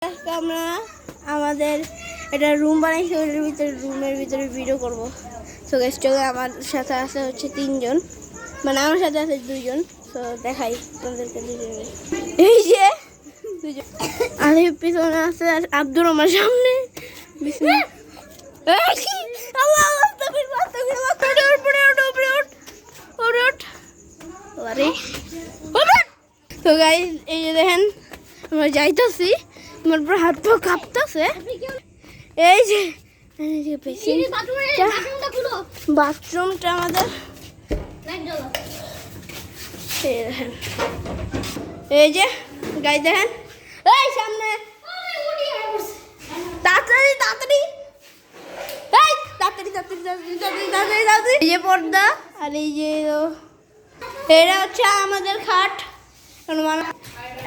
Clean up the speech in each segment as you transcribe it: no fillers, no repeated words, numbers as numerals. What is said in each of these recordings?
আমরা আমাদের এটা রুম বানাইছি, ওটার ভিতরে রুমের ভিতরে ভিডিও করবো। তো গাইস চলো, আমার সাথে আছে হচ্ছে 3 জন, মানে আমার সাথে আছে 2 জন। তো দেখাই তোমাদেরকে দুজনে, এই যে 2 জন। আলিফ পিছনে আছে আর আব্দুর আমার সামনে। তো গাইস এই যে দেখেন আমরা যাইতেছি, আমার পুরো হাত পা কাঁপতেছে। এই যে বাথরুমটা আমাদের, এই যে গাই দেখেন, এই সামনে তাড়াতাড়ি তাড়াতাড়ি, এই তাড়াতাড়ি তাড়াতাড়ি তাড়াতাড়ি তাড়াতাড়ি তাড়াতাড়ি। এই যে পর্দা, আর এই যে এটা হচ্ছে আমাদের খাট,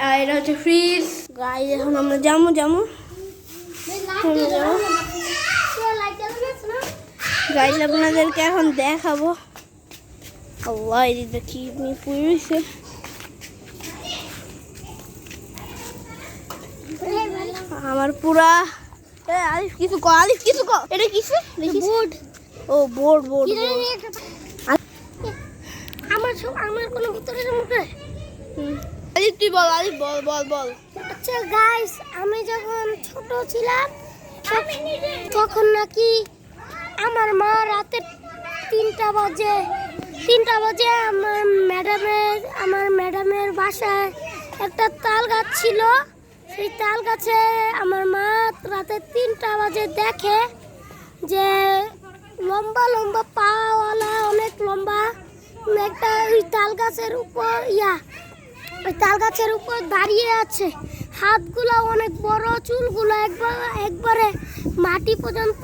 আর এটা হচ্ছে ফ্রিজ। গাইজ এখন আমরা যাবো গাইজ, আপনাদেরকে এখন দেখাবো। আল্লাহ এদিকে কি পুড়েছে। আমার পুরা আলিফ কিছু কো, আলিফ কিছু কো, এটা কিসে বোর্ড? ও বোর্ড বোর্ড। আমার কোনো ভিতরে মুখে আলিফ তুই বল, আলিফ বল বল বল। আচ্ছা গাইস, আমি যখন ছোট ছিলাম তখন নাকি আমার মা রাতে 3টা বাজে আমার ম্যাডামের বাসায় একটা তাল গাছ ছিল। সেই তাল গাছে আমার মা রাতে 3টা বাজে দেখে যে লম্বা লম্বা পাওয়ালা, অনেক লম্বা একটা ওই তাল গাছের উপর দাঁড়িয়ে আছে। হাতগুলো অনেক বড়, চুলগুলো একবারে মাটি পর্যন্ত।